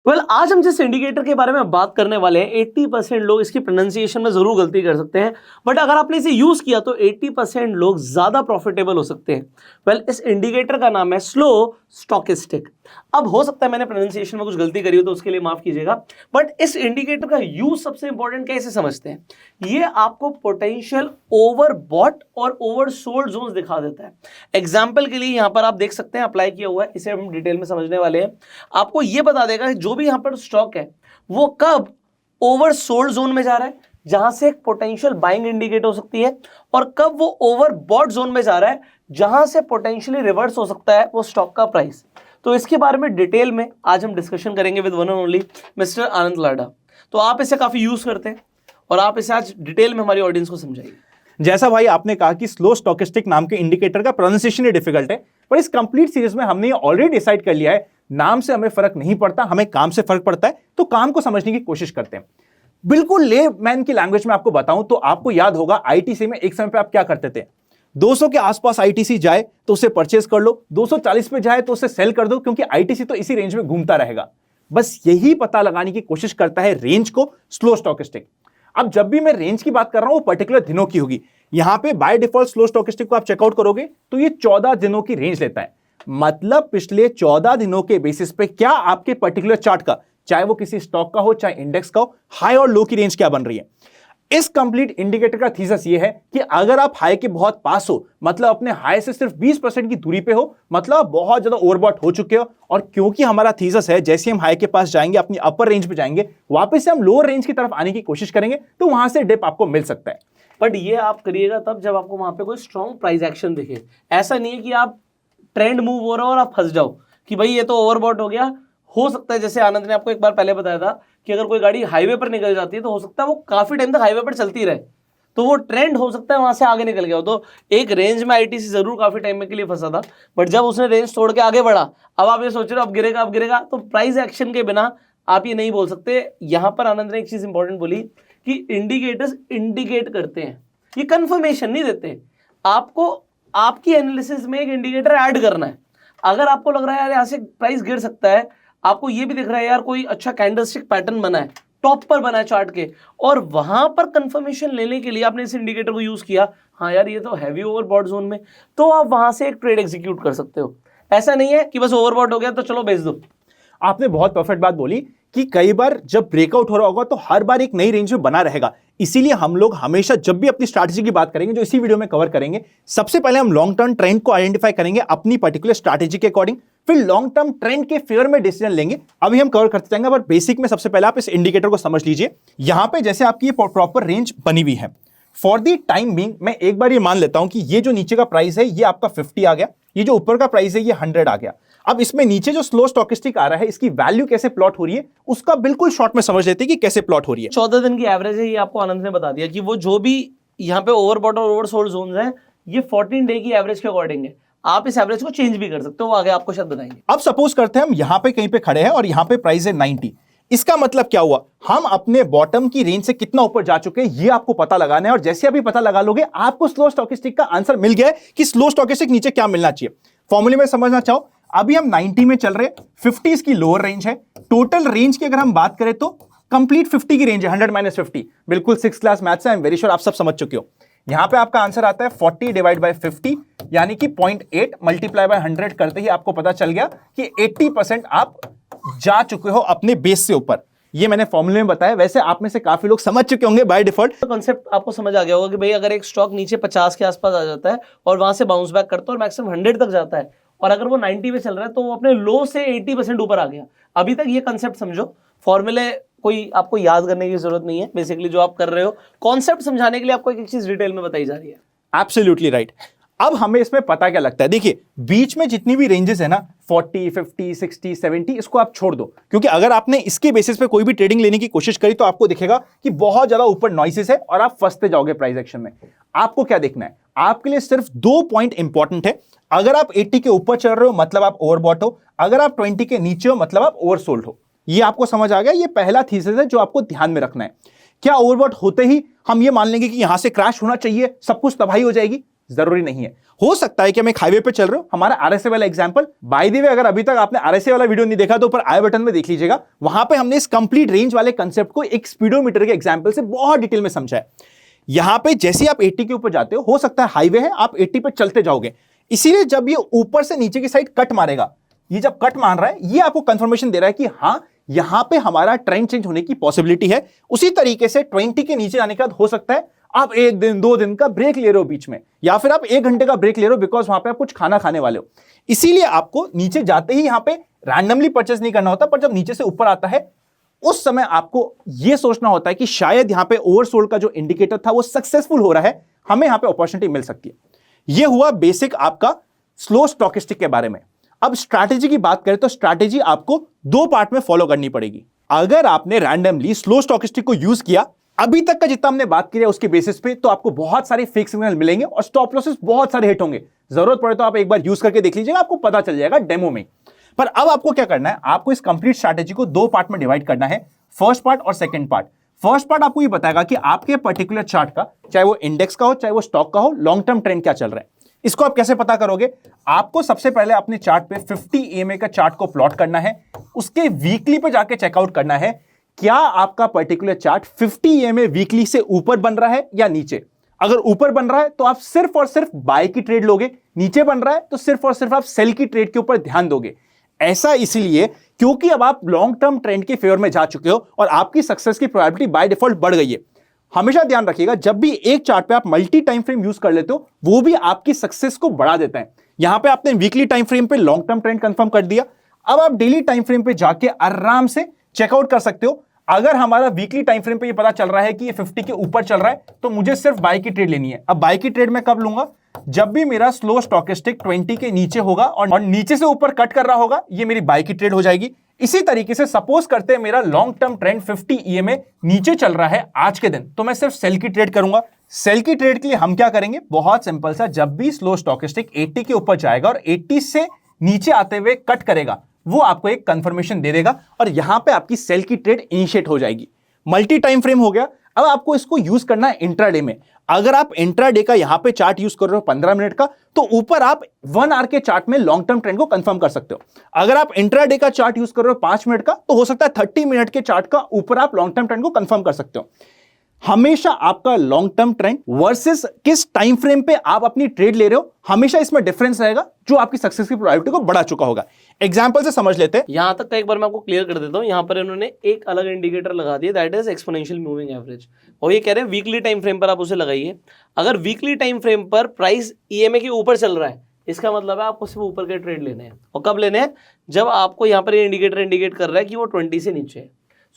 आज हम जिस इंडिकेटर के बारे में बात करने वाले हैं 80% लोग इसकी प्रोनाउंसिएशन में जरूर गलती कर सकते हैं, बट अगर आपने इसे यूज किया तो 80% लोग ज्यादा प्रॉफिटेबल हो सकते हैं। इस इंडिकेटर का नाम है स्लो स्टॉकिस्टिक। अब हो सकता है मैंने प्रोनाउंसिएशन में कुछ गलती करी हो तो उसके लिए माफ कीजिएगा, बट इस इंडिकेटर का यूज सबसे इंपॉर्टेंट कैसे समझते हैं, ये आपको पोटेंशियल ओवरबॉट और ओवरसोल्ड जोन्स दिखा देता है। एग्जांपल के लिए यहां पर आप देख सकते हैं अप्लाई किया हुआ है, इसे हम डिटेल में समझने वाले हैं। आपको ये बता देगा कि जो भी यहां पर स्टॉक है वो कब ओवरसोल्ड जोन में जा रहा है, जहां से एक पोटेंशियल बाइंग इंडिकेट हो सकती है, और कब वो ओवरबॉट जोन में जा रहा है जहां से पोटेंशियली रिवर्स हो सकता है वो स्टॉक का प्राइस। तो इसके बारे में डिटेल में आज हम डिस्कशन करेंगे with one and only mister Anand Lada. तो आप इसे काफी यूज करते हैं और आप इसे आज डिटेल में हमारी ऑडियंस को समझाइए। जैसा भाई आपने कहा कि स्लो स्टॉकिस्टिक नाम के इंडिकेटर का प्रोनाउंसिएशन ही डिफिकल्ट है, पर इस कंप्लीट सीरीज में हमने ऑलरेडी डिसाइड कर लिया है नाम से हमें फर्क नहीं पड़ता, हमें काम से फर्क पड़ता है। तो काम को समझने की कोशिश करते हैं। बिल्कुल लेमैन की लैंग्वेज में आपको बताऊं तो आपको याद होगा आईटीसी में एक समय पे आप क्या करते थे, 200 के आसपास आईटीसी जाए तो उसे परचेस कर लो, 240 पे जाए तो उसे सेल कर दो, क्योंकि आईटीसी तो इसी रेंज में घूमता रहेगा। बस यही पता लगाने की कोशिश करता है रेंज को स्लो स्टॉकिस्टिक। अब जब भी मैं रेंज की बात कर रहा हूं वो पर्टिकुलर दिनों की होगी। यहां पे बाय डिफॉल्ट स्लो स्टॉकिस्टिक को आप चेकआउट करोगे तो ये 14 दिनों की रेंज लेता है। मतलब पिछले 14 दिनों के बेसिस पे क्या आपके पर्टिकुलर चार्ट का, चाहे वो किसी स्टॉक का हो चाहे इंडेक्स का हो, हाई और लो की रेंज क्या बन रही है। इस कंप्लीट इंडिकेटर का थीसिस ये है कि अगर आप हाई के बहुत पास हो, मतलब अपने हाई से सिर्फ 20% की दूरी पे हो, मतलब बहुत ज्यादा ओवरबॉट हो चुके हो, और क्योंकि हमारा थीसिस है जैसे हम हाई के पास जाएंगे अपनी अपर रेंज पे जाएंगे, वापस से हम लोअर रेंज की तरफ आने की कोशिश करेंगे तो वहां से डिप आपको मिल सकता है। बट ये आप करिएगा तब जब आपको वहां पे कोई स्ट्रॉन्ग प्राइस एक्शन दिखे। ऐसा नहीं है कि आप ट्रेंड मूव हो रहा हो और आप फंस जाओ कि भाई ये तो ओवरबॉट हो गया। हो सकता है जैसे आनंद ने आपको एक बार पहले बताया था कि अगर कोई गाड़ी हाईवे पर निकल जाती है तो हो सकता है वो काफी टाइम तक हाईवे पर चलती रहे, तो वो ट्रेंड हो सकता है वहां से आगे निकल गया हो। तो एक रेंज में आईटीसी जरूर काफी टाइम के लिए फंसा था, बट जब उसने रेंज तोड़ के आगे बढ़ा, अब आप ये सोच रहे हो अब गिरेगा, तो प्राइस एक्शन के बिना आप ये नहीं बोल सकते। यहां पर आनंद ने एक चीज इंपॉर्टेंट बोली कि इंडिकेटर्स इंडिकेट करते हैं, ये कंफर्मेशन नहीं देते। आपको आपकी एनालिसिस में एक इंडिकेटर ऐड करना है। अगर आपको लग रहा है यार यहां से प्राइस गिर सकता है, आपको ये भी दिख रहा है यार कोई अच्छा कैंडलस्टिक पैटर्न बना है, टॉप पर बना है चार्ट के, और वहां पर कंफर्मेशन लेने के लिए आपने इस इंडिकेटर को यूज किया, हाँ यार ये तो हैवी ओवरबॉट जोन में, तो आप वहां से एक ट्रेड एग्जीक्यूट कर सकते हो। ऐसा नहीं है कि बस ओवरबॉट हो गया तो चलो बेच दो। आपने बहुत परफेक्ट बात बोली कि कई बार जब ब्रेकआउट हो रहा होगा तो हर बार एक नई रेंज में बना रहेगा। इसीलिए हम लोग हमेशा जब भी अपनी स्ट्रैटेजी की बात करेंगे, जो इसी वीडियो में कवर करेंगे, सबसे पहले हम लॉन्ग टर्म ट्रेंड को आइडेंटिफाई करेंगे अपनी पर्टिकुलर स्ट्रैटेजी के अकॉर्डिंग, फिर लॉन्ग टर्म ट्रेंड के फेवर में डिसीजन लेंगे। अभी हम कवर करते जाएंगे, पर बेसिक में सबसे पहले आप इस इंडिकेटर को समझ लीजिए। यहां पे जैसे आपकी प्रॉपर रेंज बनी हुई है, फॉर दी टाइम बीइंग मैं एक बार ये मान लेता हूं कि ये जो नीचे का प्राइस है ये आपका 50 आ गया, ये जो ऊपर का प्राइस है ये 100 आ गया। अब इसमें नीचे जो स्लो स्टॉकिस्टिक आ रहा है इसकी वैल्यू कैसे प्लॉट हो रही है उसका बिल्कुल शॉर्ट में समझ लेते हैं कि कैसे प्लॉट हो रही है। 14 दिन की एवरेज है, ये आपको आनंद ने बता दिया कि वो जो भी यहाँ पे ओवरबॉट और ओवरसोल्ड जोन्स हैं ये 14 डे की एवरेज के अकॉर्डिंग है। आप इस एवरेज को चेंज भी कर सकते हो, आगे आपको शायद बताएंगे। अब सपोज करते हैं हम यहां पे कहीं पे खड़े हैं और यहां पे प्राइस है 90। इसका मतलब क्या हुआ, हम अपने बॉटम की रेंज से कितना ऊपर जा चुके हैं ये आपको पता लगाना है, और जैसे अभी पता लगा लोगे आपको स्लो स्टॉकिस्टिक का आंसर मिल गया है कि स्लो स्टॉकिस्टिक नीचे क्या मिलना चाहिए। फॉर्मूले में समझना चाहो, अभी हम 90 में चल रहे, 50 इसकी लोअर रेंज है। टोटल रेंज की अगर हम बात करें तो कंप्लीट 50 की रेंज है, 100 - 50। बिल्कुल 6th क्लास मैथ्स है, आई एम वेरी श्योर आप सब समझ चुके हो। यहां पे आपका आंसर आता है 40 डिवाइड बाय 50, यानी कि 0.8 मल्टीप्लाई बाय 100 करते ही आपको पता चल गया कि 80% आप जा चुके हो अपने बेस से ऊपर। ये मैंने फॉर्मूले में बताया, वैसे आप में से काफी लोग समझ चुके होंगे बाय डिफॉल्ट। तो कॉन्सेप्ट आपको समझ आ गया होगा कि भाई अगर एक स्टॉक नीचे 50 के आसपास आ जाता है और वहां से बाउंस बैक करता है और मैक्सिमम 100 तक जाता है, और अगर वो 90 पे चल रहा है तो वो अपने लो से 80% ऊपर आ गया। अभी तक ये कंसेप्ट समझो, फॉर्मूले कोई आपको याद करने की जरूरत नहीं है। बेसिकली जो आप कर रहे हो कॉन्सेप्ट समझाने के लिए आपको एक चीज डिटेल में बताई जा रही है। Absolutely right. अब हमें इसमें पता क्या लगता है, देखिए बीच में जितनी भी रेंजेस है ना 40, 50, 60, 70, इसको आप छोड़ दो, क्योंकि अगर आपने इसके बेसिस पे कोई भी ट्रेडिंग लेने की कोशिश करी तो आपको दिखेगा कि बहुत ज्यादा ऊपर नॉइसेस है और आप फंसते जाओगे प्राइस एक्शन में। आपको क्या देखना है, आपके लिए सिर्फ 2 पॉइंट इंपॉर्टेंट है। अगर आप 80 के ऊपर चल रहे हो मतलब आप ओवरबॉट हो, अगर आप 20 के नीचे हो मतलब आप ओवरसोल्ड हो। ये आपको समझ आ गया, ये पहला थीसिस है जो आपको ध्यान में रखना है। क्या ओवरबॉट होते ही हम ये मान लेंगे कि यहां से क्रैश होना चाहिए, सब कुछ तबाही हो जाएगी? जरूरी नहीं है। हो सकता है कि हम एक हाईवे पे चल रहे हो, हमारा आरएसए वाला एग्जांपल, बाय द वे अगर अभी तक आपने आरएसए वाला वीडियो नहीं देखा तो ऊपर आई बटन में देख लीजिएगा, वहां पे हमने इस कंप्लीट रेंज वाले कंसेप्ट को एक स्पीडोमीटर के एग्जांपल से बहुत डिटेल में समझा है। यहां पे जैसे आप 80 के ऊपर जाते हो सकता है हाईवे है, आप 80 पे चलते जाओगे, इसीलिए जब ये ऊपर से नीचे की साइड कट मारेगा, ये जब कट मार रहा है ये आपको कंफर्मेशन दे रहा है कि हाँ यहां पे हमारा ट्रेंड चेंज होने की पॉसिबिलिटी है। उसी तरीके से 20 के नीचे आने के बाद हो सकता है आप 1 दिन 2 दिन का ब्रेक ले रहे हो बीच में, या फिर आप 1 घंटे का ब्रेक ले रहे हो बिकॉज वहां पे आप कुछ खाना खाने वाले हो। इसीलिए आपको नीचे जाते ही यहां पे रैंडमली परचेस नहीं करना होता, पर जब नीचे से ऊपर आता है उस समय आपको यह सोचना होता है कि शायद यहां पे ओवरसोल्ड का जो इंडिकेटर था वो सक्सेसफुल हो रहा है, हमें यहां पे अपॉर्चुनिटी मिल सकती है। यह हुआ बेसिक आपका स्लो स्टॉकिस्टिक के बारे में। अब स्ट्रैटेजी की बात करें तो स्ट्रैटेजी आपको 2 पार्ट में फॉलो करनी पड़ेगी। अगर आपने रैंडमली स्लो स्टॉकिस्टिक को यूज किया अभी तक का जितना हमने बात की है उसके बेसिस पे, तो आपको बहुत सारे फेक सिग्नल मिलेंगे और स्टॉप लॉसेस बहुत सारे हिट होंगे। जरूरत पड़े तो आप एक बार यूज करके देख लीजिएगा, आपको पता चल जाएगा डेमो में। पर अब आपको क्या करना है, आपको इस कंप्लीट स्ट्रैटेजी को 2 पार्ट में डिवाइड करना है, फर्स्ट पार्ट और सेकंड पार्ट। फर्स्ट पार्ट आपको ये बताएगा कि आपके पर्टिकुलर चार्ट का, चाहे वो इंडेक्स का हो चाहे वो स्टॉक का हो, लॉन्ग टर्म ट्रेंड क्या चल रहा है। इसको आप कैसे पता करोगे, आपको सबसे पहले अपने चार्ट पे 50 EMA का चार्ट को प्लॉट करना है, उसके वीकली पे जाके चेकआउट करना है क्या आपका पर्टिकुलर चार्ट 50 EMA वीकली से ऊपर बन रहा है या नीचे। अगर ऊपर बन रहा है तो आप सिर्फ और सिर्फ बाय की ट्रेड लोगे, नीचे बन रहा है तो सिर्फ और सिर्फ आप सेल की ट्रेड के ऊपर ध्यान दोगे। ऐसा इसलिए क्योंकि अब आप लॉन्ग टर्म ट्रेंड के फेवर में जा चुके हो और आपकी सक्सेस की प्रोबेबिलिटी बाय डिफॉल्ट बढ़ गई है। हमेशा ध्यान रखिएगा, जब भी एक चार्ट पे आप मल्टी टाइम फ्रेम यूज कर लेते हो वो भी आपकी सक्सेस को बढ़ा देता है। यहां पे आपने वीकली टाइम फ्रेम पे लॉन्ग टर्म ट्रेंड कंफर्म कर दिया, अब आप डेली टाइम फ्रेम पे जाके आराम से चेकआउट कर सकते हो। अगर हमारा वीकली टाइम फ्रेम पे ये पता चल रहा है कि ये 50 के ऊपर चल रहा है तो मुझे सिर्फ बाय की ट्रेड लेनी है। अब बाय की ट्रेड मैं कब लूंगा, जब भी मेरा स्लो स्टॉकिस्टिक 20 के नीचे होगा और नीचे से ऊपर कट कर रहा होगा, ये मेरी बाय की ट्रेड हो जाएगी। इसी तरीके से सपोज करते हैं मेरा लॉन्ग टर्म ट्रेंड 50 EMA नीचे चल रहा है आज के दिन, तो मैं सिर्फ सेल की ट्रेड करूंगा। सेल की ट्रेड के लिए हम क्या करेंगे, बहुत सिंपल सा, जब भी स्लो स्टॉकिस्टिक 80 के ऊपर जाएगा और 80 से नीचे आते हुए कट करेगा, वो आपको एक कंफर्मेशन दे देगा और यहां पे आपकी सेल की ट्रेड इनिशिएट हो जाएगी। मल्टी टाइम फ्रेम हो गया। अब आपको इसको यूज करना है इंट्राडे में। अगर आप इंट्राडे का यहां पे चार्ट यूज कर रहे हो 15 मिनट का, तो ऊपर आप 1 आवर के चार्ट में लॉन्ग टर्म ट्रेंड को कंफर्म कर सकते हो। अगर आप इंट्राडे का चार्ट यूज कर रहे हो 5 मिनट का, तो हो सकता है 30 मिनट के चार्ट का ऊपर आप लॉन्ग टर्म ट्रेंड को कंफर्म कर सकते हो। हमेशा आपका लॉन्ग टर्म ट्रेंड वर्सेस किस टाइम फ्रेम पे आप अपनी ट्रेड ले रहे हो, हमेशा इसमें डिफरेंस रहेगा जो आपकी सक्सेस की प्रोबेबिलिटी को बढ़ा चुका होगा। एग्जांपल से समझ लेते हैं। यहां तक का एक बार मैं आपको क्लियर कर देता हूं। यहां पर इन्होंने एक अलग इंडिकेटर लगा दिया, that is exponential moving average, और ये कह रहे हैं वीकली टाइम फ्रेम पर आप उसे लगाइए। अगर वीकली टाइम फ्रेम पर प्राइस EMA के ऊपर चल रहा है, इसका मतलब है आपको सिर्फ ऊपर के ट्रेड लेने हैं। और कब लेने हैं, जब आपको यहाँ पर ये इंडिकेटर इंडिकेट कर रहा है कि वो 20 से नीचे है।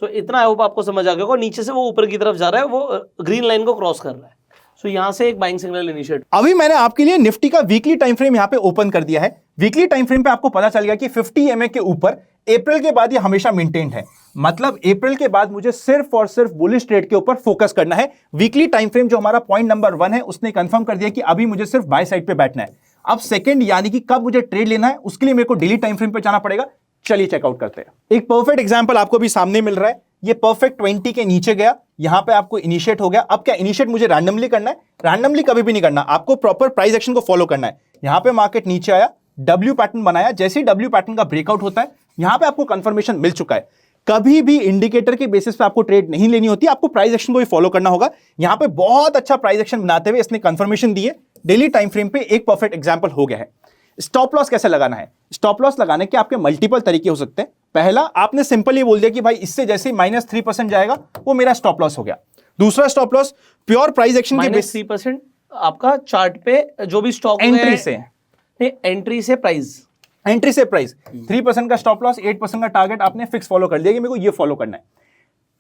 सो इतना आई होप आपको समझ आ गया होगा। नीचे से वो ऊपर की तरफ जा रहा है, वो ग्रीन लाइन को क्रॉस कर रहा है। सो यहां से एक बाइंग सिग्नल इनिशिएट। अभी मैंने आपके लिए निफ्टी का वीकली टाइम फ्रेम यहां पे ओपन कर दिया है। वीकली टाइम फ्रेम पे आपको पता चल गया कि 50 EMA के ऊपर अप्रैल के बाद ये हमेशा मेंटेन्ड है। मतलब अप्रैल के बाद मुझे सिर्फ और सिर्फ बुलिश ट्रेड के ऊपर फोकस करना है। वीकली टाइम फ्रेम जो हमारा पॉइंट नंबर 1 है, उसने कंफर्म कर दिया कि अभी मुझे सिर्फ बाय साइड पे बैठना है। अब सेकंड यानी कि कब मुझे ट्रेड लेना है, उसके लिए मेरे को डेली टाइम फ्रेम पे जाना पड़ेगा। चलिए चेकआउट करते हैं। एक परफेक्ट एग्जांपल आपको भी सामने मिल रहा है। ये परफेक्ट 20 के नीचे गया, यहां पे आपको इनिशिएट हो गया। अब क्या इनिशिएट मुझे रैंडमली करना है, रैंडमली कभी भी नहीं करना, आपको प्रॉपर प्राइस एक्शन को फॉलो करना है। यहां पे मार्केट नीचे आया, डब्ल्यू पैटर्न बनाया, जैसे ही डब्ल्यू पैटर्न का ब्रेकआउट होता है, यहां पे आपको कंफर्मेशन मिल चुका है। कभी भी इंडिकेटर के बेसिस पे आपको ट्रेड नहीं लेनी होती, आपको प्राइस एक्शन को भी फॉलो करना होगा। यहां पे बहुत अच्छा प्राइस एक्शन बनाते हुए इसने कंफर्मेशन दी है। डेली टाइम फ्रेम पे एक परफेक्ट एग्जांपल हो गया है। स्टॉप लॉस कैसे लगाना है, स्टॉप लॉस लगाने के आपके मल्टीपल तरीके हो सकते हैं। पहला, आपने सिंपल ये बोल दिया कि भाई इससे जैसे ही -3% जाएगा वो मेरा स्टॉप लॉस हो गया। दूसरा stop loss pure price action के बेस -3% आपका चार्ट पे जो भी स्टॉक एंट्री से, नहीं एंट्री से प्राइस, एंट्री से प्राइस 3% का स्टॉप लॉस, 8% का टारगेट आपने फिक्स फॉलो कर दिया कि मेरे को ये फॉलो करना है।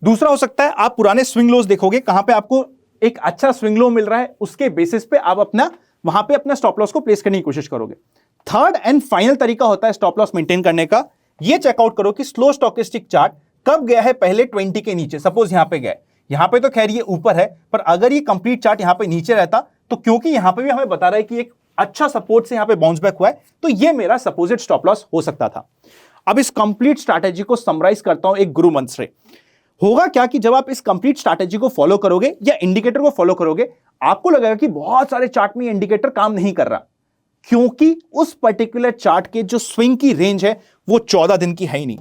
दूसरा हो सकता है आप पुराने स्विंग लोज देखोगे, कहां पे आपको एक अच्छा स्विंग लो मिल रहा है, उसके बेसिस पे आप अपना वहां पे अपना स्टॉप लॉस को प्लेस करने की कोशिश करोगे। थर्ड एंड फाइनल तरीका होता है स्टॉप लॉस मेंटेन करने का। ये चेकआउट करो कि स्लो स्टॉकिस्टिक चार्ट कब गया है पहले 20 के नीचे। सपोज यहां पे गया, यहां पे तो खैर ये ऊपर है, पर अगर ये कंप्लीट चार्ट यहां पे नीचे रहता, तो क्योंकि यहां पे भी हमें बता रहा है कि एक अच्छा सपोर्ट से यहां पे बाउंस बैक हुआ है, तो ये मेरा सपोजिड स्टॉप लॉस हो सकता था। अब इस कंप्लीट स्ट्रैटेजी को समराइज करता हूं एक गुरु मंत्र से। होगा क्या कि जब आप इस कंप्लीट स्ट्रैटेजी को फॉलो करोगे या इंडिकेटर को फॉलो करोगे, आपको लगेगा कि बहुत सारे चार्ट में इंडिकेटर काम नहीं कर रहा, क्योंकि उस पर्टिकुलर चार्ट के जो स्विंग की रेंज है वो 14 दिन की है ही नहीं।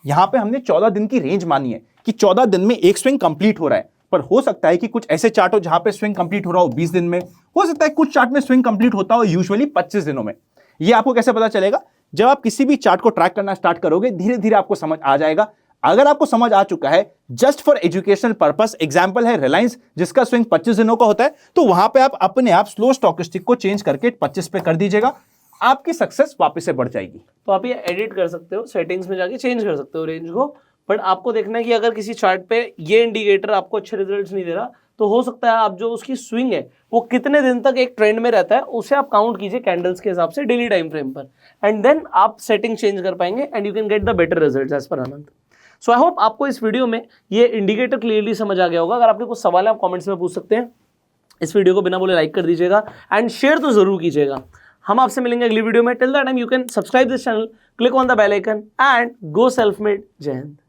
यहां पे हमने 14 दिन की रेंज मानी है कि 14 दिन में एक स्विंग कंप्लीट हो रहा है, पर हो सकता है कि कुछ ऐसे चार्ट हो जहां पे स्विंग कंप्लीट हो रहा हो 20 दिन में, हो सकता है कुछ चार्ट में स्विंग कंप्लीट होता हो यूजुअली 25 दिनों में। यह आपको कैसे पता चलेगा? जब आप किसी भी चार्ट को ट्रैक करना स्टार्ट करोगे, धीरे धीरे आपको समझ आ जाएगा। अगर आपको समझ आ चुका है, just for educational purpose, example है रिलायंस जिसका स्विंग 25 दिनों का होता है, तो वहां पे आप अपने आप स्लो स्टॉकेस्टिक को चेंज करके 25 पे कर दीजिएगा, आपकी सक्सेस वापस से बढ़ जाएगी। तो आप ये एडिट कर सकते हो, सेटिंग्स में जाके चेंज कर सकते हो रेंज को, बट आपको देखना है कि अगर किसी चार्ट पे ये इंडिकेटर आपको अच्छे रिजल्ट्स नहीं दे रहा, तो हो सकता है आप जो उसकी स्विंग है वो कितने दिन तक एक ट्रेंड में रहता है उसे आप काउंट कीजिए कैंडल्स के हिसाब से डेली टाइम फ्रेम पर, एंड देन आप सेटिंग चेंज कर पाएंगे and you can get the better results as per Anand. So I hope आपको इस वीडियो में ये इंडिकेटर क्लियरली समझ आ गया होगा। अगर आपके कुछ सवाल है आप कमेंट्स में पूछ सकते हैं। इस वीडियो को बिना बोले लाइक कर दीजिएगा एंड शेयर तो जरूर कीजिएगा। हम आपसे मिलेंगे अगली वीडियो में। Till that time you can subscribe this channel, click on the bell icon and go self made. जय हिंद।